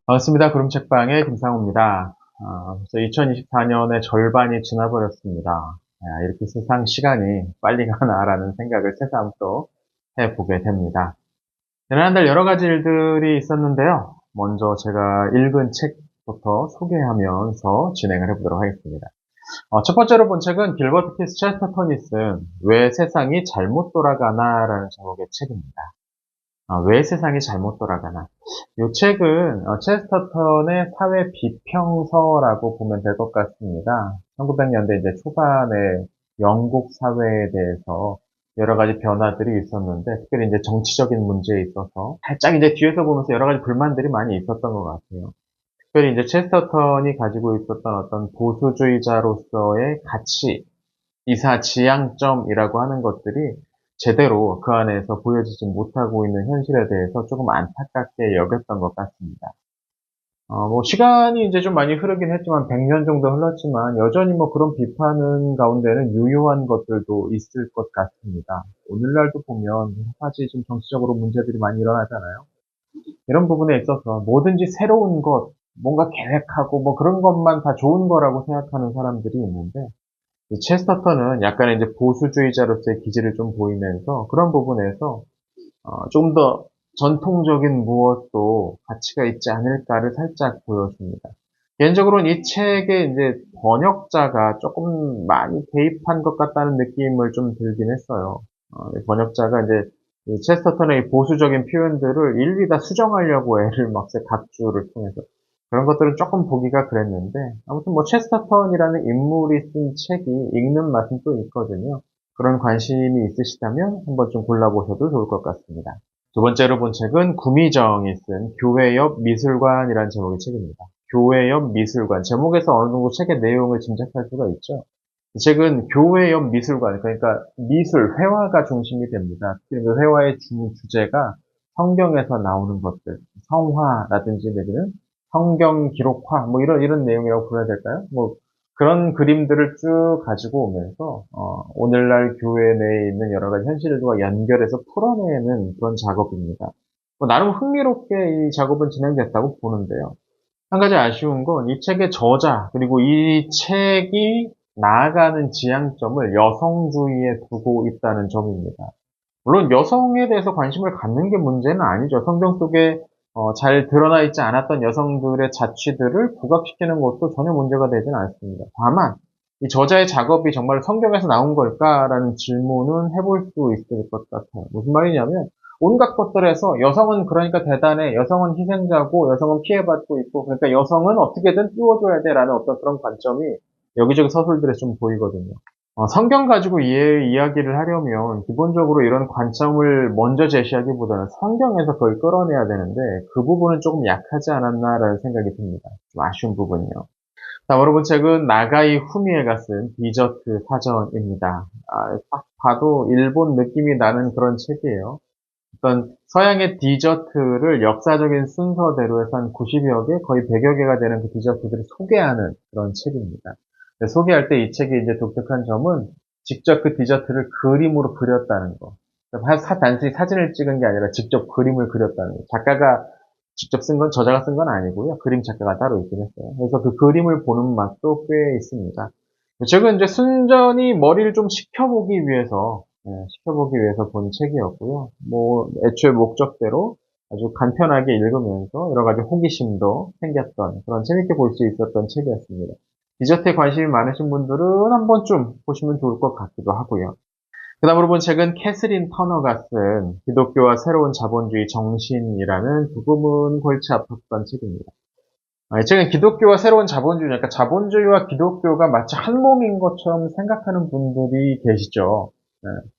반갑습니다. 구름책방의 김상우입니다. 벌써 2024년의 절반이 지나버렸습니다. 이렇게 세상 시간이 빨리 가나라는 생각을 새삼 또 해보게 됩니다. 지난 한 달 여러 가지 일들이 있었는데요. 먼저 제가 읽은 책부터 소개하면서 진행을 해보도록 하겠습니다. 첫 번째로 본 책은 길버트 키스 체스터턴이 쓴 왜 세상이 잘못 돌아가나라는 제목의 책입니다. 왜 세상이 잘못 돌아가나. 이 책은 체스터턴의 사회 비평서라고 보면 될 것 같습니다. 1900년대 이제 초반에 영국 사회에 대해서 여러 가지 변화들이 있었는데, 특별히 이제 정치적인 문제에 있어서 살짝 이제 뒤에서 보면서 여러 가지 불만들이 많이 있었던 것 같아요. 특별히 이제 체스터턴이 가지고 있었던 어떤 보수주의자로서의 가치, 이사 지향점이라고 하는 것들이 제대로 그 안에서 보여지지 못하고 있는 현실에 대해서 조금 안타깝게 여겼던 것 같습니다. 시간이 이제 좀 많이 흐르긴 했지만, 100년 정도 흘렀지만, 여전히 뭐 그런 비판은 가운데는 유효한 것들도 있을 것 같습니다. 오늘날도 보면, 사실 좀 정치적으로 문제들이 많이 일어나잖아요. 이런 부분에 있어서 뭐든지 새로운 것, 뭔가 계획하고 뭐 그런 것만 다 좋은 거라고 생각하는 사람들이 있는데, 이 체스터턴은 약간의 이제 보수주의자로서의 기질을 좀 보이면서 그런 부분에서 좀 더 전통적인 무엇도 가치가 있지 않을까를 살짝 보여줍니다. 개인적으로는 이 책의 이제 번역자가 조금 많이 개입한 것 같다는 느낌을 좀 들긴 했어요. 이 번역자가 이제 이 체스터턴의 이 보수적인 표현들을 일일이 다 수정하려고 애를 막 써, 각주를 통해서. 그런 것들은 조금 보기가 그랬는데, 아무튼 뭐 체스터턴이라는 인물이 쓴 책이 읽는 맛은 또 있거든요. 그런 관심이 있으시다면 한번 좀 골라보셔도 좋을 것 같습니다. 두 번째로 본 책은 구미정이 쓴 교회 옆 미술관이라는 제목의 책입니다. 교회 옆 미술관. 제목에서 어느 정도 책의 내용을 짐작할 수가 있죠. 이 책은 교회 옆 미술관, 그러니까 미술, 회화가 중심이 됩니다. 특히 그 회화의 주제가 성경에서 나오는 것들, 성화라든지 내지는 성경 기록화, 뭐 이런 내용이라고 불러야 될까요? 뭐 그런 그림들을 쭉 가지고 오면서 오늘날 교회 내에 있는 여러 가지 현실들과 연결해서 풀어내는 그런 작업입니다. 나름 흥미롭게 이 작업은 진행됐다고 보는데요. 한 가지 아쉬운 건 이 책의 저자, 그리고 이 책이 나아가는 지향점을 여성주의에 두고 있다는 점입니다. 물론 여성에 대해서 관심을 갖는 게 문제는 아니죠. 성경 속에 잘 드러나 있지 않았던 여성들의 자취들을 부각시키는 것도 전혀 문제가 되지는 않습니다. 다만 이 저자의 작업이 정말 성경에서 나온 걸까라는 질문은 해볼 수 있을 것 같아요. 무슨 말이냐면 온갖 것들에서 여성은 그러니까 대단해, 여성은 희생자고, 여성은 피해받고 있고, 그러니까 여성은 어떻게든 띄워줘야 돼라는 어떤 그런 관점이 여기저기 서술들에 좀 보이거든요. 성경 가지고 이야기를 하려면 기본적으로 이런 관점을 먼저 제시하기보다는 성경에서 그걸 끌어내야 되는데 그 부분은 조금 약하지 않았나라는 생각이 듭니다. 좀 아쉬운 부분이요. 다음으로 본 책은 나가이 후미에가 쓴 디저트 사전입니다. 딱 봐도 일본 느낌이 나는 그런 책이에요. 어떤 서양의 디저트를 역사적인 순서대로 해서 한 90여 개, 거의 100여 개가 되는 그 디저트들을 소개하는 그런 책입니다. 소개할 때 이 책의 이제 독특한 점은 직접 그 디저트를 그림으로 그렸다는 거. 단순히 사진을 찍은 게 아니라 직접 그림을 그렸다는 거. 작가가 직접 쓴 건, 저자가 쓴 건 아니고요. 그림 작가가 따로 있긴 했어요. 그래서 그 그림을 보는 맛도 꽤 있습니다. 최근 이제 순전히 머리를 좀 식혀보기 위해서 본 책이었고요. 뭐, 애초에 목적대로 아주 간편하게 읽으면서 여러 가지 호기심도 생겼던 그런 재밌게 볼 수 있었던 책이었습니다. 디저트에 관심이 많으신 분들은 한 번쯤 보시면 좋을 것 같기도 하고요. 그 다음으로 본 책은 캐스린 터너가 쓴 기독교와 새로운 자본주의 정신이라는 두 부문 골치 아팠던 책입니다. 이 책은 기독교와 새로운 자본주의, 그러니까 자본주의와 기독교가 마치 한 몸인 것처럼 생각하는 분들이 계시죠.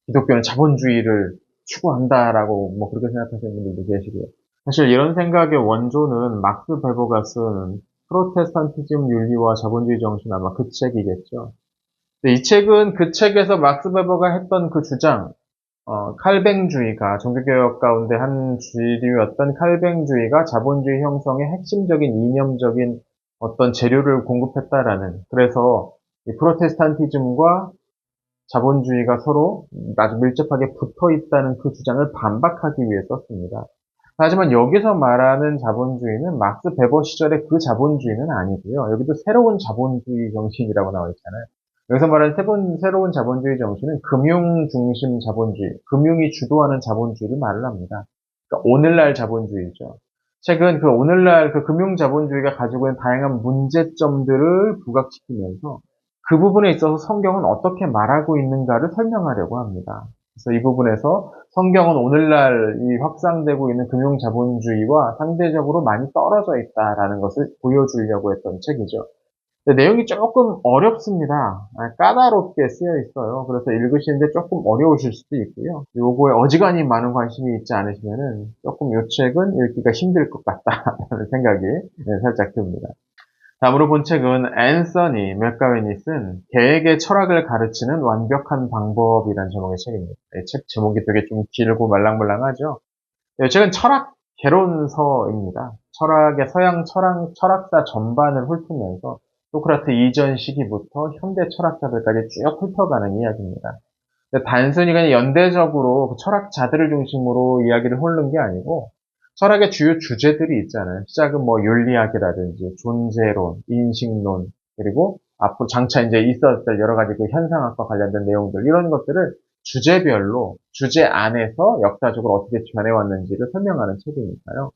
기독교는 자본주의를 추구한다라고 뭐 그렇게 생각하시는 분들도 계시고요. 사실 이런 생각의 원조는 막스 베버가 쓴 프로테스탄티즘 윤리와 자본주의 정신, 아마 그 책이겠죠. 이 책은 그 책에서 막스 베버가 했던 그 주장, 칼뱅주의가, 종교개혁 가운데 한 주류였던 칼뱅주의가 자본주의 형성의 핵심적인 이념적인 어떤 재료를 공급했다라는, 그래서 이 프로테스탄티즘과 자본주의가 서로 아주 밀접하게 붙어 있다는 그 주장을 반박하기 위해 썼습니다. 하지만 여기서 말하는 자본주의는 막스 베버 시절의 그 자본주의는 아니고요. 여기도 새로운 자본주의 정신이라고 나와 있잖아요. 여기서 말하는 새로운 자본주의 정신은 금융 중심 자본주의, 금융이 주도하는 자본주의를 말을 합니다. 그러니까 오늘날 자본주의죠. 최근 그 오늘날 그 금융 자본주의가 가지고 있는 다양한 문제점들을 부각시키면서 그 부분에 있어서 성경은 어떻게 말하고 있는가를 설명하려고 합니다. 그래서 이 부분에서 성경은 오늘날 이 확산되고 있는 금융 자본주의와 상대적으로 많이 떨어져 있다라는 것을 보여주려고 했던 책이죠. 근데 내용이 조금 어렵습니다. 까다롭게 쓰여 있어요. 그래서 읽으시는데 조금 어려우실 수도 있고요. 요거에 어지간히 많은 관심이 있지 않으시면은 조금 요 책은 읽기가 힘들 것 같다라는 생각이 살짝 듭니다. 다음으로 본 책은 앤서니 맥가웬이 쓴 개에게 철학을 가르치는 완벽한 방법이라는 제목의 책입니다. 이 책 제목이 되게 좀 길고 말랑말랑하죠. 이 책은 철학 개론서입니다. 철학의 서양 철학사 전반을 훑으면서 소크라트 이전 시기부터 현대 철학자들까지 쭉 훑어가는 이야기입니다. 단순히 그냥 연대적으로 그 철학자들을 중심으로 이야기를 훑는 게 아니고 철학의 주요 주제들이 있잖아요. 시작은 뭐 윤리학이라든지 존재론, 인식론, 그리고 앞으로 장차 이제 있었을 여러 가지 그 현상학과 관련된 내용들 이런 것들을 주제별로 주제 안에서 역사적으로 어떻게 변해왔는지를 설명하는 책이니까요.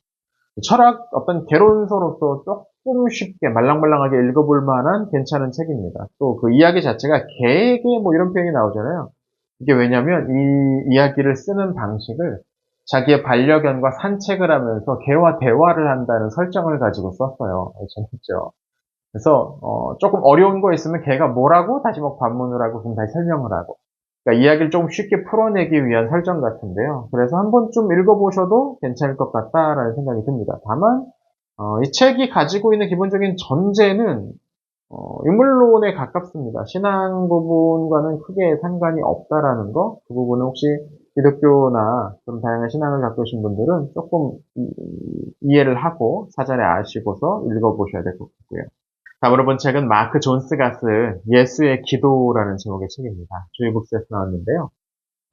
철학 어떤 개론서로서 조금 쉽게 말랑말랑하게 읽어볼 만한 괜찮은 책입니다. 또 그 이야기 자체가 개에게 뭐 이런 표현이 나오잖아요. 이게 왜냐면 이 이야기를 쓰는 방식을 자기의 반려견과 산책을 하면서 개와 대화를 한다는 설정을 가지고 썼어요. 재밌죠? 그래서 조금 어려운 거 있으면 개가 뭐라고 다시 막 반문을 하고 그럼 다시 설명을 하고 그러니까 이야기를 좀 쉽게 풀어내기 위한 설정 같은데요. 그래서 한 번쯤 읽어보셔도 괜찮을 것 같다라는 생각이 듭니다. 다만 이 책이 가지고 있는 기본적인 전제는 인물론에 가깝습니다. 신앙 부분과는 크게 상관이 없다라는 거, 그 부분은 혹시 기독교나 좀 다양한 신앙을 갖고 계신 분들은 조금 이해를 하고 사전에 아시고서 읽어보셔야 될 것 같고요. 다음으로 본 책은 마크 존스가 쓴 예수의 기도라는 제목의 책입니다. 조이북스에서 나왔는데요.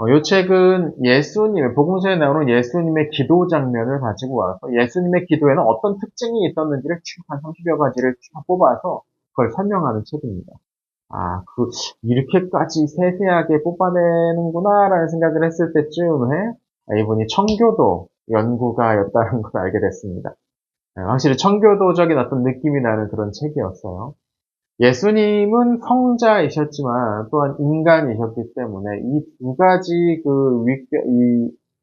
이 책은 복음서에 나오는 예수님의 기도 장면을 가지고 와서 예수님의 기도에는 어떤 특징이 있었는지를 쭉 한 30여 가지를 쭉 뽑아서 그걸 설명하는 책입니다. 이렇게까지 세세하게 뽑아내는구나라는 생각을 했을 때쯤에 이분이 청교도 연구가였다는 걸 알게 됐습니다. 확실히 청교도적인 어떤 느낌이 나는 그런 책이었어요. 예수님은 성자이셨지만 또한 인간이셨기 때문에 이 두 가지 이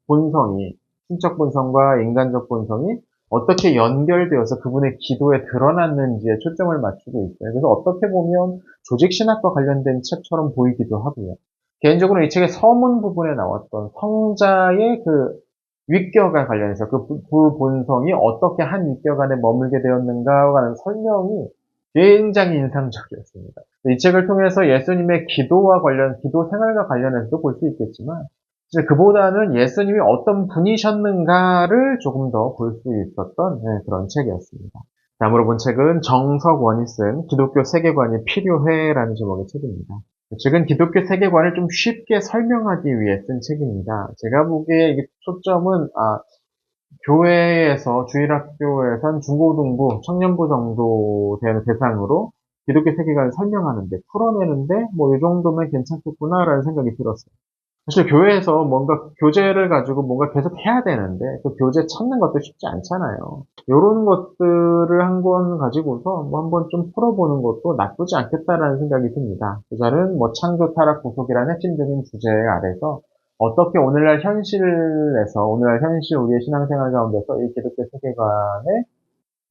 본성이, 신적 본성과 인간적 본성이 어떻게 연결되어서 그분의 기도에 드러났는지에 초점을 맞추고 있어요. 그래서 어떻게 보면 조직신학과 관련된 책처럼 보이기도 하고요. 개인적으로 이 책의 서문 부분에 나왔던 성자의 그 윗격과 관련해서 그 본성이 어떻게 한 윗격 안에 머물게 되었는가와 관한 설명이 굉장히 인상적이었습니다. 이 책을 통해서 예수님의 기도 생활과 관련해서도 볼 수 있겠지만, 사실 그보다는 예수님이 어떤 분이셨는가를 조금 더 볼 수 있었던 그런 책이었습니다. 다음으로 본 책은 정석원이 쓴 기독교 세계관이 필요해라는 제목의 책입니다. 최근 기독교 세계관을 좀 쉽게 설명하기 위해 쓴 책입니다. 제가 보기에 이게 초점은 교회에서 주일학교에서 한 중고등부, 청년부 정도 되는 대상으로 기독교 세계관을 설명하는데 풀어내는데 뭐 이 정도면 괜찮겠구나라는 생각이 들었어요. 사실 교회에서 뭔가 교재를 가지고 뭔가 계속 해야 되는데 그 교재 찾는 것도 쉽지 않잖아요. 이런 것들을 한 권 가지고서 뭐 한번 좀 풀어보는 것도 나쁘지 않겠다라는 생각이 듭니다. 저는 뭐 창조, 타락, 구속이라는 핵심적인 주제 아래서 어떻게 오늘날 현실 우리의 신앙생활 가운데서 이 기독교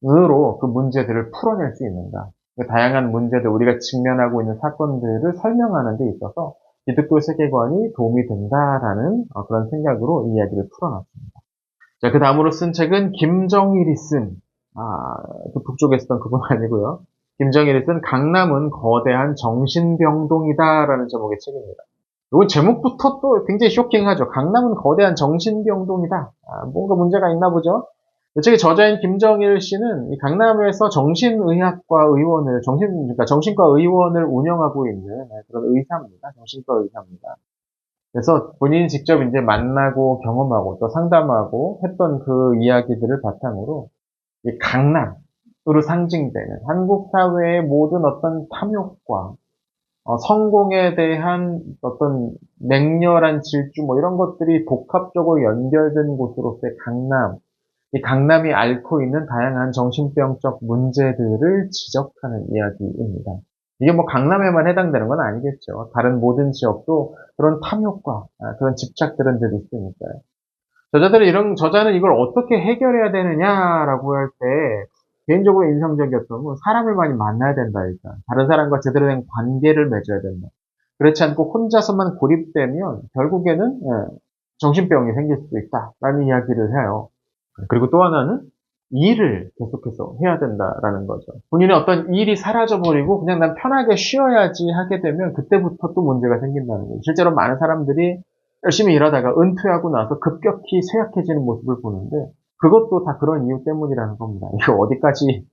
세계관으로 그 문제들을 풀어낼 수 있는가. 그 다양한 문제들, 우리가 직면하고 있는 사건들을 설명하는 데 있어서 기독교 세계관이 도움이 된다라는 그런 생각으로 이 이야기를 풀어놨습니다. 자, 그 다음으로 쓴 책은 김정일이 쓴, 그 북쪽에 쓰던 그분 아니고요. 김정일이 쓴 강남은 거대한 정신병동이다라는 제목의 책입니다. 이건 제목부터 또 굉장히 쇼킹하죠. 강남은 거대한 정신병동이다. 뭔가 문제가 있나 보죠. 이 책의 저자인 김정일 씨는 이 강남에서 그러니까 정신과 의원을 운영하고 있는 그런 의사입니다. 정신과 의사입니다. 그래서 본인이 직접 이제 만나고 경험하고 또 상담하고 했던 그 이야기들을 바탕으로 이 강남으로 상징되는 한국 사회의 모든 어떤 탐욕과 성공에 대한 어떤 맹렬한 질주 뭐 이런 것들이 복합적으로 연결된 곳으로서의 강남, 이 강남이 앓고 있는 다양한 정신병적 문제들을 지적하는 이야기입니다. 이게 뭐 강남에만 해당되는 건 아니겠죠. 다른 모든 지역도 그런 탐욕과 그런 집착들은 늘 있으니까요. 저자는 이걸 어떻게 해결해야 되느냐라고 할 때 개인적으로 인상적이었던 건 사람을 많이 만나야 된다 일단. 다른 사람과 제대로 된 관계를 맺어야 된다. 그렇지 않고 혼자서만 고립되면 결국에는 정신병이 생길 수도 있다라는 이야기를 해요. 그리고 또 하나는 일을 계속해서 해야 된다라는 거죠. 본인의 어떤 일이 사라져버리고 그냥 난 편하게 쉬어야지 하게 되면 그때부터 또 문제가 생긴다는 거죠. 실제로 많은 사람들이 열심히 일하다가 은퇴하고 나서 급격히 쇠약해지는 모습을 보는데 그것도 다 그런 이유 때문이라는 겁니다. 이거 어디까지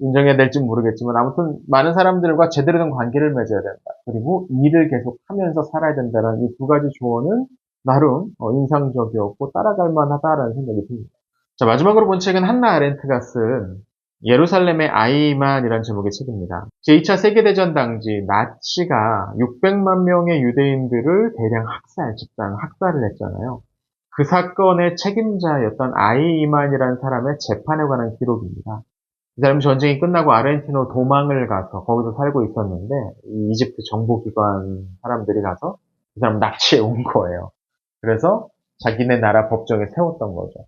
인정해야 될지 모르겠지만 아무튼 많은 사람들과 제대로 된 관계를 맺어야 된다. 그리고 일을 계속 하면서 살아야 된다는 이 두 가지 조언은 나름 인상적이었고 따라갈 만하다라는 생각이 듭니다. 자, 마지막으로 본 책은 한나 아렌트가 쓴 예루살렘의 아이만이라는 제목의 책입니다. 제2차 세계대전 당시 나치가 600만 명의 유대인들을 대량 집단 학살을 했잖아요. 그 사건의 책임자였던 아이만이라는 사람의 재판에 관한 기록입니다. 이 사람이 전쟁이 끝나고 아르헨티나로 도망을 가서 거기서 살고 있었는데 이 이집트 정보기관 사람들이 가서 이 사람 납치해 온 거예요. 그래서 자기네 나라 법정에 세웠던 거죠.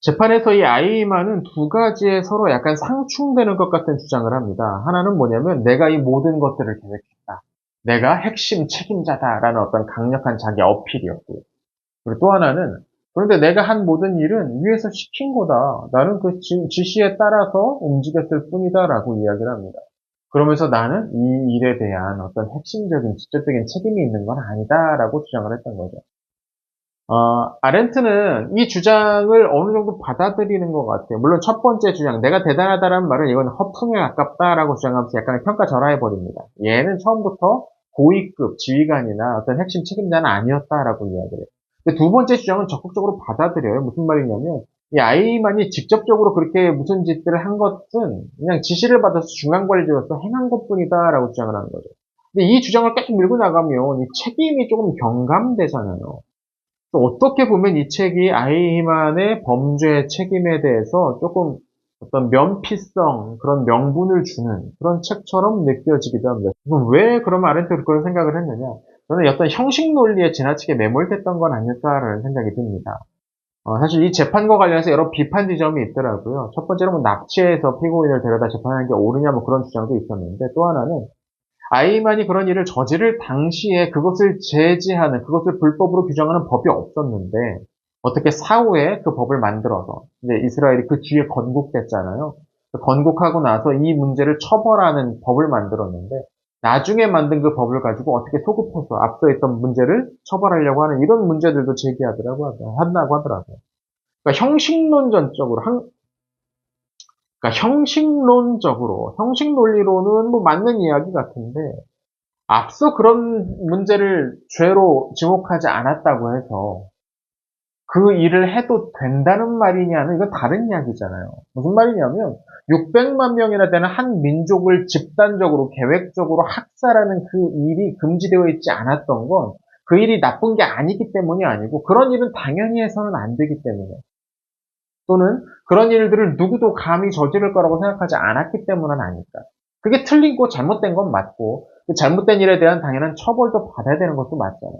재판에서 이 아이만은 두 가지에 서로 약간 상충되는 것 같은 주장을 합니다. 하나는 뭐냐면 내가 이 모든 것들을 계획했다. 내가 핵심 책임자다라는 어떤 강력한 자기 어필이었고요. 그리고 또 하나는 그런데 내가 한 모든 일은 위에서 시킨 거다. 나는 그 지시에 따라서 움직였을 뿐이다라고 이야기를 합니다. 그러면서 나는 이 일에 대한 어떤 핵심적인 직접적인 책임이 있는 건 아니다라고 주장을 했던 거죠. 아렌트는 이 주장을 어느 정도 받아들이는 것 같아요. 물론 첫 번째 주장, 내가 대단하다라는 말은 이건 허풍에 가깝다라고 주장하면서 약간의 평가절하해버립니다. 얘는 처음부터 고위급 지휘관이나 어떤 핵심 책임자는 아니었다라고 이야기를 해요. 근데 두 번째 주장은 적극적으로 받아들여요. 무슨 말이냐면, 이 아이만이 직접적으로 그렇게 무슨 짓들을 한 것은 그냥 지시를 받아서 중간관리자로서 행한 것 뿐이다라고 주장을 하는 거죠. 근데 이 주장을 계속 밀고 나가면 이 책임이 조금 경감되잖아요. 또 어떻게 보면 이 책이 아이히만의 범죄 책임에 대해서 조금 어떤 면피성, 그런 명분을 주는 그런 책처럼 느껴지기도 합니다. 그럼 왜 그러면 아렌트가 그런 생각을 했느냐? 저는 어떤 형식 논리에 지나치게 매몰됐던 건 아닐까라는 생각이 듭니다. 사실 이 재판과 관련해서 여러 비판 지점이 있더라고요. 첫 번째로 뭐 납치해서 피고인을 데려다 재판하는 게 옳으냐 뭐 그런 주장도 있었는데 또 하나는 아이만이 그런 일을 저지를 당시에 그것을 제지하는, 그것을 불법으로 규정하는 법이 없었는데, 어떻게 사후에 그 법을 만들어서, 이제 이스라엘이 그 뒤에 건국됐잖아요. 건국하고 나서 이 문제를 처벌하는 법을 만들었는데, 나중에 만든 그 법을 가지고 어떻게 소급해서 앞서 있던 문제를 처벌하려고 하는 이런 문제들도 한다고 하더라고요. 그러니까 형식 논리로는 뭐 맞는 이야기 같은데, 앞서 그런 문제를 죄로 지목하지 않았다고 해서 그 일을 해도 된다는 말이냐는 이건 다른 이야기잖아요. 무슨 말이냐면 600만 명이나 되는 한 민족을 집단적으로 계획적으로 학살하는 그 일이 금지되어 있지 않았던 건 그 일이 나쁜 게 아니기 때문이 아니고 그런 일은 당연히 해서는 안 되기 때문에 또는 그런 일들을 누구도 감히 저지를 거라고 생각하지 않았기 때문은 아닐까. 그게 틀리고 잘못된 건 맞고 그 잘못된 일에 대한 당연한 처벌도 받아야 되는 것도 맞잖아요.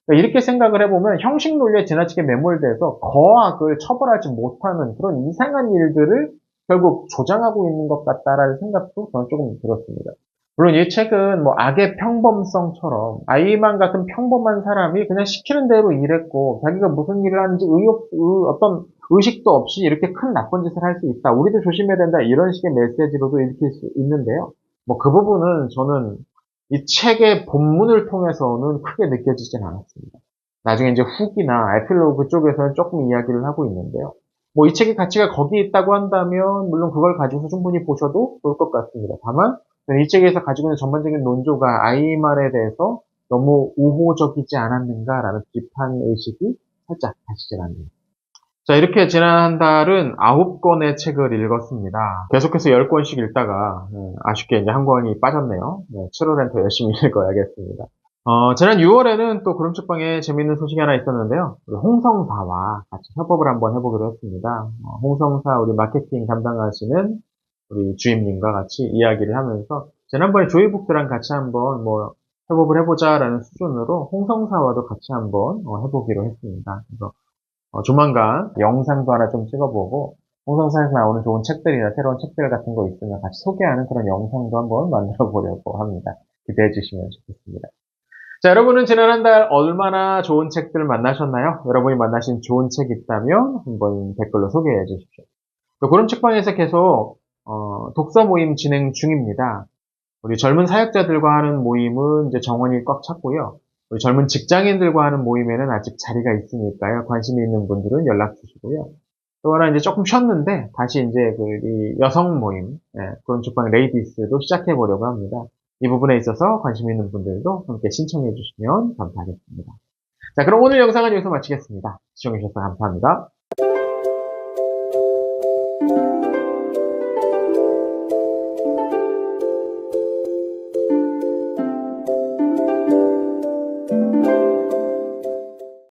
그러니까 이렇게 생각을 해보면 형식 논리에 지나치게 매몰돼서 거악을 처벌하지 못하는 그런 이상한 일들을 결국 조장하고 있는 것 같다라는 생각도 저는 조금 들었습니다. 물론 이 책은 뭐 악의 평범성처럼 아이만 같은 평범한 사람이 그냥 시키는 대로 일했고 자기가 무슨 일을 하는지 어떤 의식도 없이 이렇게 큰 나쁜 짓을 할 수 있다. 우리도 조심해야 된다. 이런 식의 메시지로도 읽힐 수 있는데요. 뭐 그 부분은 저는 이 책의 본문을 통해서는 크게 느껴지진 않았습니다. 나중에 이제 후기나 에필로그 쪽에서는 조금 이야기를 하고 있는데요. 뭐 이 책의 가치가 거기 있다고 한다면 물론 그걸 가지고서 충분히 보셔도 좋을 것 같습니다. 다만 이 책에서 가지고 있는 전반적인 논조가 아이말에 대해서 너무 우호적이지 않았는가라는 비판 의식이 살짝 다시 지납니다. 자, 이렇게 지난 한 달은 9권의 책을 읽었습니다. 계속해서 10권씩 읽다가 아쉽게 이제 한 권이 빠졌네요. 7월엔 더 열심히 읽어야겠습니다. 지난 6월에는 또 그림책방에 재밌는 소식이 하나 있었는데요. 우리 홍성사와 같이 협업을 한번 해보기로 했습니다. 홍성사 우리 마케팅 담당하시는 우리 주임님과 같이 이야기를 하면서 지난번에 조이북스랑 같이 한번 뭐 협업을 해보자라는 수준으로 홍성사와도 같이 한번 해보기로 했습니다. 그래서 조만간 영상도 하나 좀 찍어보고 홍성사에서 나오는 좋은 책들이나 새로운 책들 같은 거 있으면 같이 소개하는 그런 영상도 한번 만들어 보려고 합니다. 기대해 주시면 좋겠습니다. 자, 여러분은 지난 한 달 얼마나 좋은 책들 만나셨나요? 여러분이 만나신 좋은 책 있다면 한번 댓글로 소개해 주십시오. 그런 책방에서 계속 독서 모임 진행 중입니다. 우리 젊은 사역자들과 하는 모임은 이제 정원이 꽉 찼고요. 우리 젊은 직장인들과 하는 모임에는 아직 자리가 있으니까요. 관심이 있는 분들은 연락 주시고요. 또 하나 이제 조금 쉬었는데 다시 이제 이 여성 모임, 그런 책방 레이디스도 시작해 보려고 합니다. 이 부분에 있어서 관심 있는 분들도 함께 신청해 주시면 감사하겠습니다. 자, 그럼 오늘 영상은 여기서 마치겠습니다. 시청해 주셔서 감사합니다.